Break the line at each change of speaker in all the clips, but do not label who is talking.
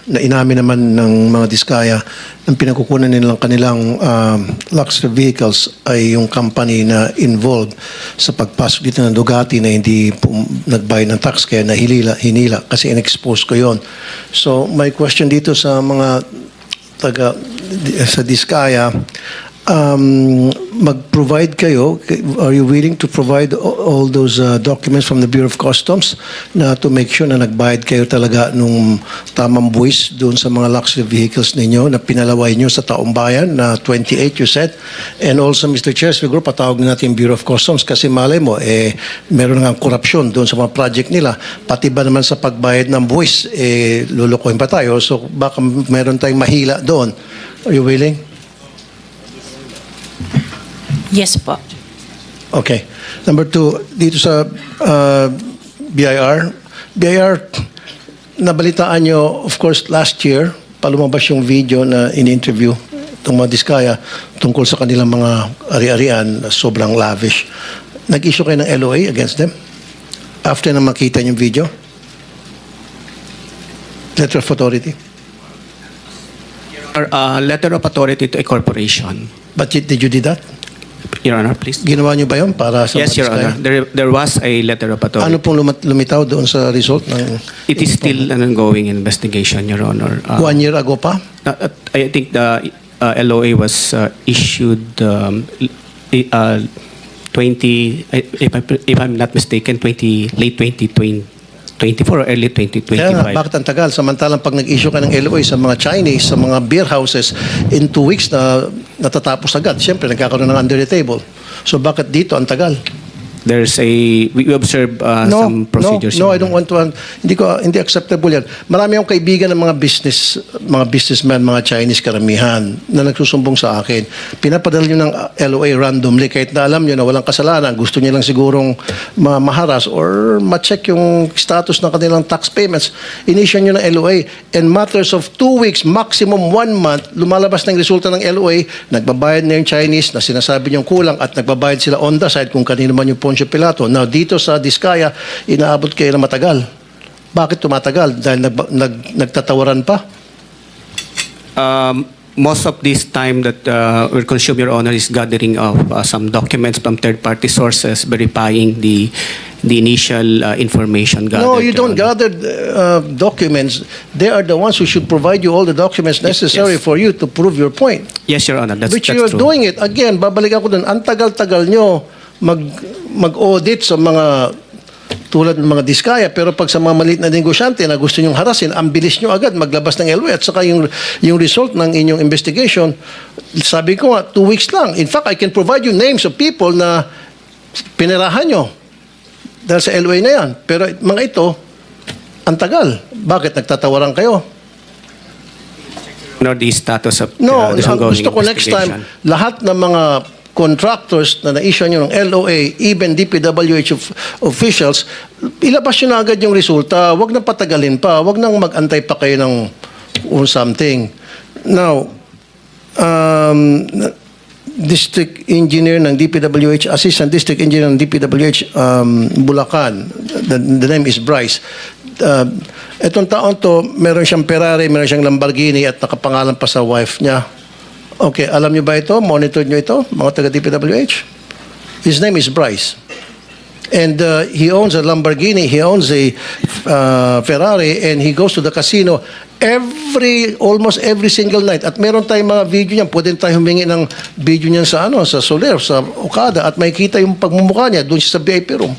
na inamin naman ng mga Diskaya ang pinagkukunan nilang kanilang luxury vehicles ay yung company na involved sa pagpasok dito ng Ducati na hindi nagbayad ng tax kaya hinila kasi in-expose ko yon. So my question dito sa mga sa Diskaya, mag-provide kayo, are you willing to provide all those documents from the Bureau of Customs na to make sure na nagbayad kayo talaga nung tamang buwis doon sa mga luxury vehicles ninyo na pinalaway nyo sa taong bayan na 28 you said? And also Mr. Chair, siguro patawag natin Bureau of Customs kasi malay mo, meron nga korupsyon doon sa mga project nila. Pati ba naman sa pagbayad ng buwis, lulukoyin pa tayo. So baka meron tayong mahila doon. Are you willing?
Yes po.
Okay. Number two, dito sa BIR, nabalitaan nyo, of course, last year, palumabas yung video na in-interview itong mga Diskaya tungkol sa kanilang mga ari-arian na sobrang lavish. Nag-issue kayo ng LOA against them? After na makita yung video? Letter of authority?
Letter of authority to a corporation.
But did you do that?
Your Honor, please.
Ginawa nyo ba yun para sa
Yes,
mga
Your
Diskaya?
Honor. There was a letter of authority.
Ano pong lumitaw doon sa result ng...
It is still an ongoing investigation, Your Honor.
1 year ago pa?
I think the LOA was issued 20, if I'm not mistaken, late 2020. 24 or early 2025.
Kaya bakit ang tagal? Samantalang pag nag-issue ka ng LOA sa mga Chinese, sa mga beer houses, in 2 weeks na natatapos agad. Siyempre, nagkakaroon ng under the table. So bakit dito ang tagal?
We observe some procedures.
No, I don't want to. Hindi acceptable yan. Marami akong kaibigan ng mga businessmen, mga Chinese karamihan na nagsusumbong sa akin. Pinapadala nyo ng LOA randomly kahit na alam nyo na walang kasalanan. Gusto nyo lang sigurong maharas or ma-check yung status ng kanilang tax payments. Initial nyo ng LOA. In matters of 2 weeks, maximum 1 month, lumalabas ng resulta ng LOA, nagbabayad na yung Chinese na sinasabi nyong kulang at nagbabayad sila on the side kung kanino man yung Poncio Pilato. Now, dito sa Diskaya, inaabot kayo na matagal. Bakit tumatagal? Dahil nagtatawaran pa?
Most of this time that we're consuming, Your Honor, is gathering of some documents from third-party sources verifying the initial information gathered.
No, you don't gather documents. They are the ones who should provide you all the documents necessary for you to prove your point.
Yes, Your Honor, that's
Which
true.
you're doing it. Again, babalik ako dun. Ang tagal-tagal nyo mag-audit sa mga tulad ng mga Diskaya, pero pag sa mga maliit na negosyante na gusto nyong harasin, ang bilis nyo agad maglabas ng LOA at saka yung result ng inyong investigation, sabi ko nga, 2 weeks lang. In fact, I can provide you names of people na pinirahan nyo dahil sa LOA na yan. Pero mga ito, ang tagal. Bakit nagtatawaran kayo?
No, the status of
No,
this ongoing
gusto ko next time, lahat ng mga contractors na na-issue nyo ng LOA, even DPWH officials, ilabas nyo na agad yung resulta. Huwag na patagalin pa. Huwag nang mag-antay pa kayo ng something. Now, District Engineer ng DPWH, Assistant District Engineer ng DPWH Bulacan, the name is Bryce. Etong taon to, meron siyang Ferrari, meron siyang Lamborghini at nakapangalan pa sa wife niya. Okay, alam niyo ba ito? Monitor niyo ito, mga taga-DPWH? His name is Bryce. And he owns a Lamborghini, he owns a Ferrari, and he goes to the casino almost every single night. At meron tayong mga video niyan, pwede tayo humingi ng video niyan sa Soler, sa Okada, at makikita yung pagmumukha niya doon sa VIP room.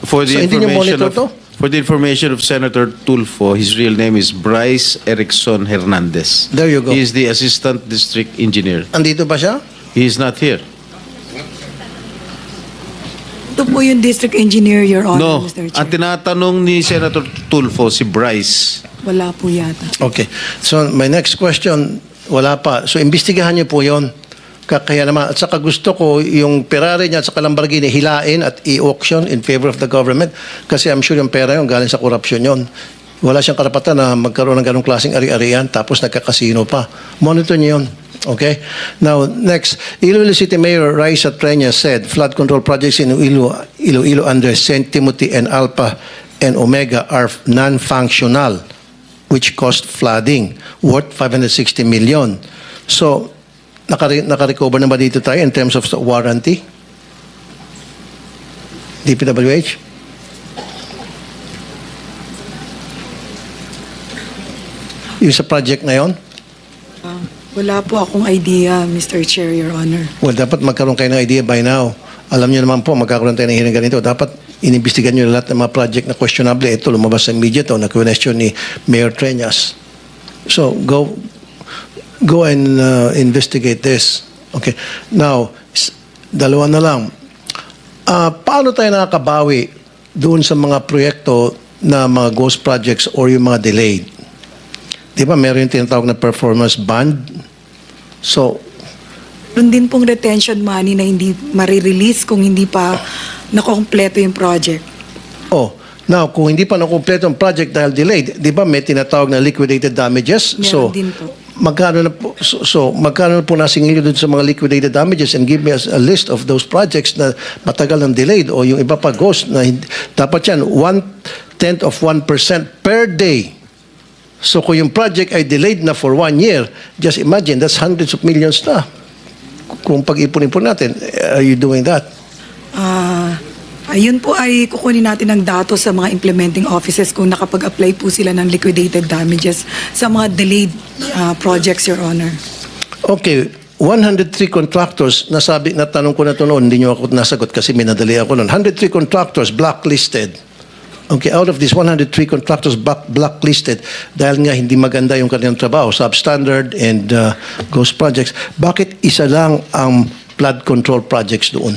For the
So, hindi niyo monitor to?
For the information of Senator Tulfo, his real name is Bryce Erickson Hernandez.
There you go.
He is the Assistant District Engineer.
Andito ba siya?
He is not here.
Ito po yung District Engineer, Your Honor,
No,
Mr. Chair.
ang tinatanong ni Senator Tulfo, si Bryce.
Wala po yata.
Okay. So, my next question, wala pa. So, imbestigahan niyo po yon. Kaya naman, at saka gusto ko yung Ferrari niya at saka Lamborghini hilain at i-auction in favor of the government kasi I'm sure yung pera yun galing sa korupsyon yon. Wala siyang karapatan na magkaroon ng ganong klaseng ari-arian tapos nagkakasino pa. Monitor niyo yun. Okay? Now, next. Iloilo City Mayor Raisa Trenya said flood control projects in Iloilo under St. Timothy and Alpha and Omega are non-functional. which caused flooding worth 560 million. So, naka-recover na ba dito tayo in terms of warranty? DPWH? Yung sa project na yon?
Wala po akong idea, Mr. Chair, Your Honor.
Well, dapat magkaroon kayo ng idea by now. Alam niyo naman po, magkakaroon tayo ng hearing ganito. Dapat inimbestigan niyo lahat ng mga project na questionable. Ito, lumabas sa media to, na-question ni Mayor Treñas. So, go and investigate this. Okay. Now, dalawa na lang. Paano tayo nakakabawi doon sa mga proyekto na mga ghost projects or yung mga delayed? Di ba, meron yung tinatawag na performance bond? So,
Meron din pong retention money na hindi marirelease kung hindi pa nakompleto yung project.
now, kung hindi pa nakumpleto ang project dahil delayed, di ba may tinatawag na liquidated damages?
Meron din po.
Magkano na po nasingil doon sa mga liquidated damages, and give me a list of those projects na matagal ng delayed o yung iba pa ghost na dapat yan 1/10 of 1% per day. So kung yung project ay delayed na for 1 year, just imagine, that's hundreds of millions na. Kung pag-ipon-ipon natin, are you doing that?
Ayun po ay kukunin natin ng datos sa mga implementing offices kung nakapag-apply po sila ng liquidated damages sa mga delayed projects, Your Honor.
Okay, 103 contractors, natanong ko na ito noon, hindi nyo ako nasagot kasi minadali ako noon. 103 contractors blacklisted. Okay, out of these 103 contractors blacklisted dahil nga hindi maganda yung kanilang trabaho, substandard and ghost projects, bakit isa lang ang flood control projects doon?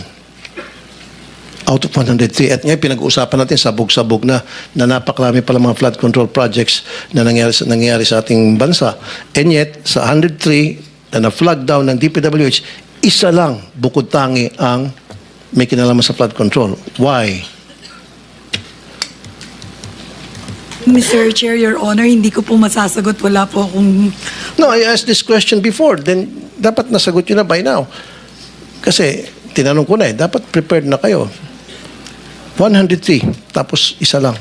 Out of 103. At ngayon, pinag-uusapan natin sabog-sabog na napakarami pala mga flood control projects na nangyayari sa ating bansa. And yet, sa 103 na na-flag down ng DPWH, isa lang bukod tangi ang may kinalaman sa flood control. Why?
Mr. Chair, Your Honor, hindi ko po masasagot. Wala po akong...
No, I asked this question before. Then, dapat nasagot yun na by now. Kasi, tinanong ko na dapat prepared na kayo. 103, tapos isa lang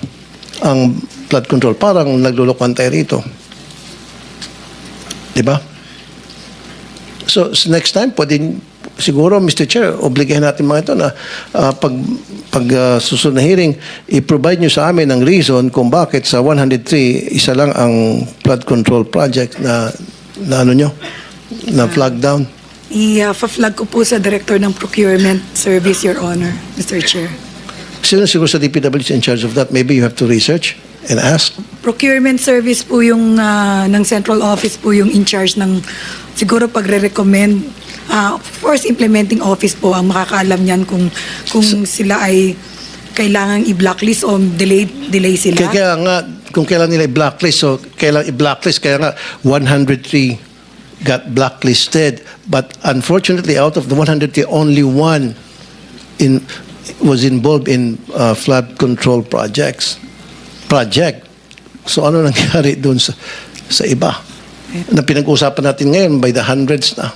ang flood control. Parang naglulukuhan tayo rito. Diba? So, next time, pwede siguro, Mr. Chair, obligahin natin mga ito na pag susunod na hearing, i-provide nyo sa amin ng reason kung bakit sa 103, isa lang ang flood control project na ano nyo, na flag down.
I-flag ko po sa Director ng Procurement Service, Your Honor, Mr. Chair.
Sino siguro sa DPWH in charge of that? Maybe you have to research and ask.
Procurement Service po yung ng Central Office po yung in charge ng siguro pagre-recommend. Of course, implementing office po ang makakaalam niyan kung sila ay kailangang i-blacklist o delay sila.
Kaya nga, kung kailan nila i-blacklist, so kailan i-blacklist, kaya nga 103 got blacklisted. But unfortunately, out of the 103, only one was involved in flood control project. So ano nangyari doon sa iba? Na pinag-usapan natin ngayon by the hundreds na.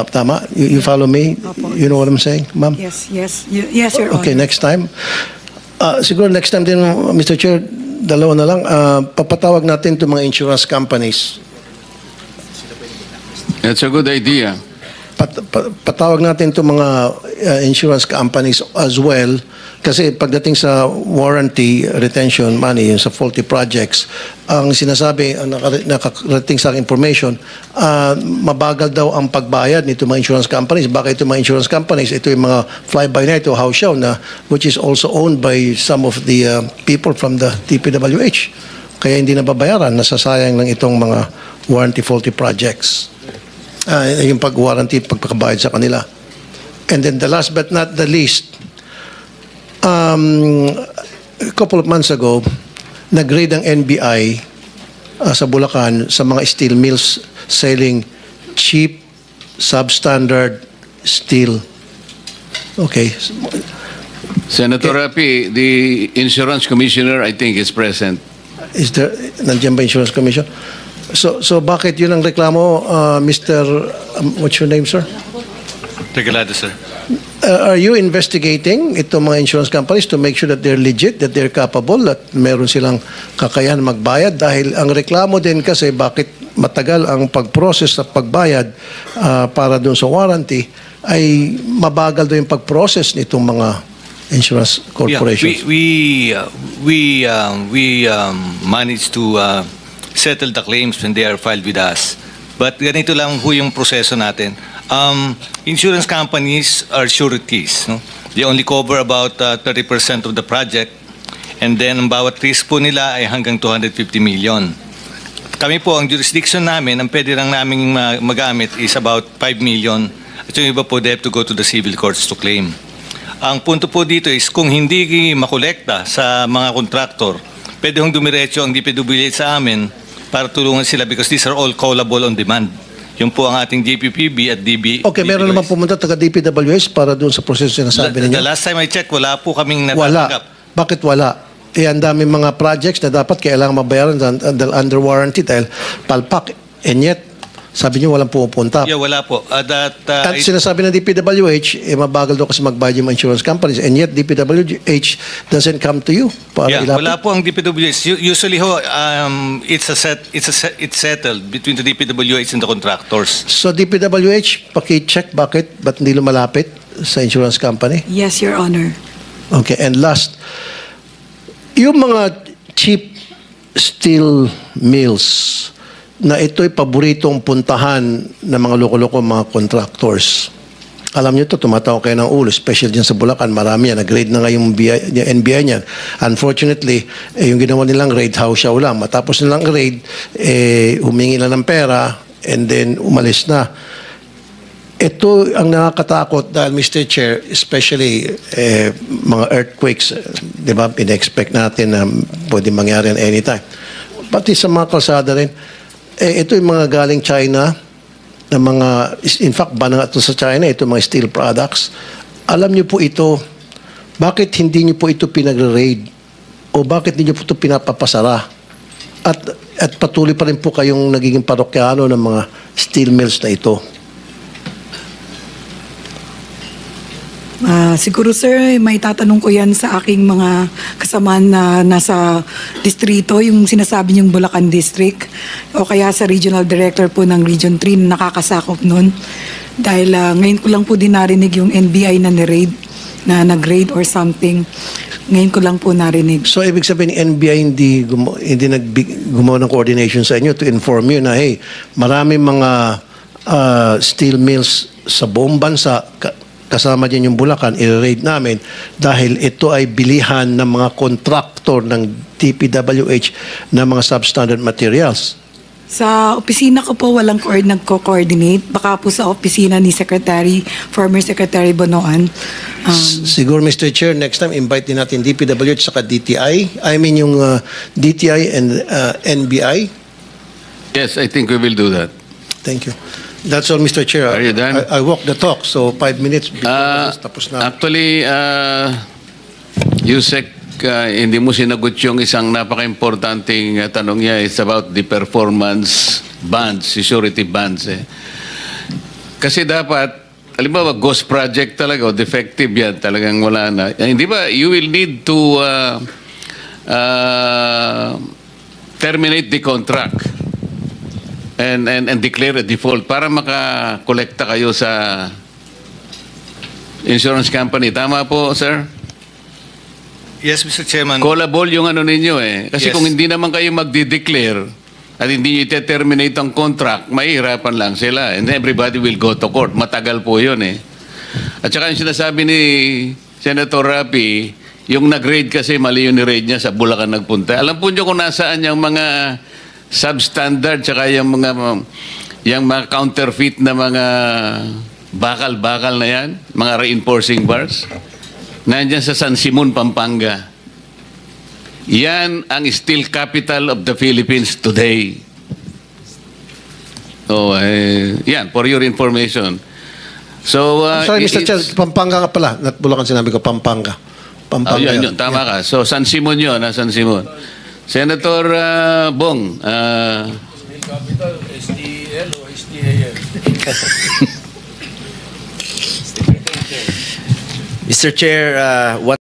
Tama? You follow me? You know what I'm saying, ma'am?
Yes, Your Honor.
Okay, next time. Siguro next time din, Mr. Chair, dalawa na lang. Papatawag natin itong mga insurance companies.
That's a good idea.
Patawag natin itong mga insurance companies as well, kasi pagdating sa warranty retention money, yung sa faulty projects, ang sinasabi, ang nakarating sa information, mabagal daw ang pagbayad nito mga insurance companies. Baka ito mga insurance companies, ito yung mga fly-by-night o house show na, which is also owned by some of the people from the DPWH. Kaya hindi nababayaran, nasasayang lang itong mga warranty faulty projects. Yung pag-warranty, pagpakabayad sa kanila. And then the last but not the least, a couple of months ago, nag-raid ang NBI sa Bulacan sa mga steel mills selling cheap, substandard steel. Okay.
Senator Rapi, the insurance commissioner, I think, is present.
Is there, nandiyan ba insurance commission? So bakit yun ang reklamo, Mr. What's your name, sir?
Regalado, sir.
Are you investigating itong mga insurance companies to make sure that they're legit, that they're capable, at meron silang kakayahan magbayad? Dahil ang reklamo din kasi bakit matagal ang pag-process at pagbayad para doon sa warranty ay mabagal doon yung pag-process nitong mga insurance corporations.
Yeah, we managed to settle the claims when they are filed with us. But ganito lang ho yung proseso natin. Insurance companies are sureties. No? They only cover about 30% of the project, and then ang bawat risk po nila ay hanggang 250 million. Kami po, ang jurisdiction namin, ang pwede lang namin magamit is about 5 million. At yung iba po, they have to go to the civil courts to claim. Ang punto po dito is kung hindi makolekta sa mga kontraktor, pwede hong dumiretso ang DPWH sa amin para tulungan sila because these are all callable on demand. Yun po ang ating DPPB at DB.
Okay, meron naman pumunta taga DPWH para doon sa proseso na sinasabi ninyo?
The last time I checked, wala po kaming
Wala.
natatanggap.
Bakit wala? Ang dami mga projects na dapat kailangan mabayaran dahil under warranty dahil palpak. And yet, sabi niyo walang pumupunta.
Yeah, wala po.
At sinasabi ng DPWH, mabagal daw kasi magbayad yung mga insurance companies. And yet, DPWH doesn't come to you para ilapit.
Wala po ang DPWH. Usually ho, it's settled between the DPWH and the contractors.
So, DPWH, paki-check ba't hindi lumalapit sa insurance company?
Yes, Your Honor.
Okay, and last, yung mga cheap steel mills na ito'y paboritong puntahan ng mga loko-loko mga contractors. Alam niyo to, tumatawa kayo ng ulo, especially dyan sa Bulacan, marami yan, nag-raid na nga yung NBI niyan. Unfortunately, yung ginawa nilang raid, house show lang. Matapos nilang raid, humingi lang ng pera, and then umalis na. Ito ang nakakatakot dahil Mr. Chair, especially mga earthquakes, di ba, in-expect natin na pwede mangyari at anytime. Pati sa mga kalsada rin, ito yung mga galing China, na mga, in fact, ba na ito sa China, ito mga steel products. Alam niyo po ito, bakit hindi niyo po ito pinag-raid? O bakit hindi niyo po ito pinapapasara? At patuloy pa rin po kayong nagiging parokyano ng mga steel mills na ito.
Siguro sir, may tatanong ko yan sa aking mga kasamaan na nasa distrito, yung sinasabi niyong Bulacan District, o kaya sa Regional Director po ng Region 3 na nakakasakop nun. Dahil ngayon ko lang po din narinig yung NBI na ni-raid, na nag-raid or something. Ngayon ko lang po narinig.
So, ibig sabihin, NBI hindi gumawa ng coordination sa inyo to inform you na, hey, marami mga steel mills sa buong bansa, kasama din yung Bulacan, i-raid namin dahil ito ay bilihan ng mga kontraktor ng DPWH ng mga substandard materials.
Sa opisina ko po walang nagko-coordinate. Baka po sa opisina ni former Secretary Bonoan.
Siguro, Mr. Chair, next time invite din natin DPWH saka DTI. I mean yung DTI and NBI.
Yes, I think we will do that.
Thank you. That's all, Mr. Chair.
Are you done?
I walk the talk, so 5 minutes before tapos na.
Actually, Yusek, hindi mo sinagot yung isang napaka-importanting tanong niya. It's about the performance bands, security bands. Kasi dapat, halimbawa, ghost project talaga, o defective yan, talagang wala na. Hindi ba, you will need to terminate the contract and declare a default para makakolekta kayo sa insurance company. Tama po, sir?
Yes, Mr. Chairman.
Callable yung ano ninyo eh. Kasi
Yes.
kung hindi naman kayo magde-declare at hindi nyo ite-terminate ang contract, mahihirapan lang sila. And everybody will go to court. Matagal po yun eh. At saka yung sinasabi ni Senator Rapi, yung nag-raid kasi mali yung ni-raid niya sa Bulacan nagpunta. Alam po nyo kung nasaan yung mga substandard tsaka yung mga counterfeit na mga bakal-bakal na yan, mga reinforcing bars. Nandyan sa San Simon, Pampanga. Yan ang steel capital of the Philippines today. So, yan, for your information. So,
I'm sorry, Mr. Chair, Pampanga ka pala. Bulacan sinabi ko, Pampanga. Pampanga
yun, tama ka. So, San Simon yun, San Simon. Senator Bong.
Capital, SDL o SDAL?
Mr. Chair, what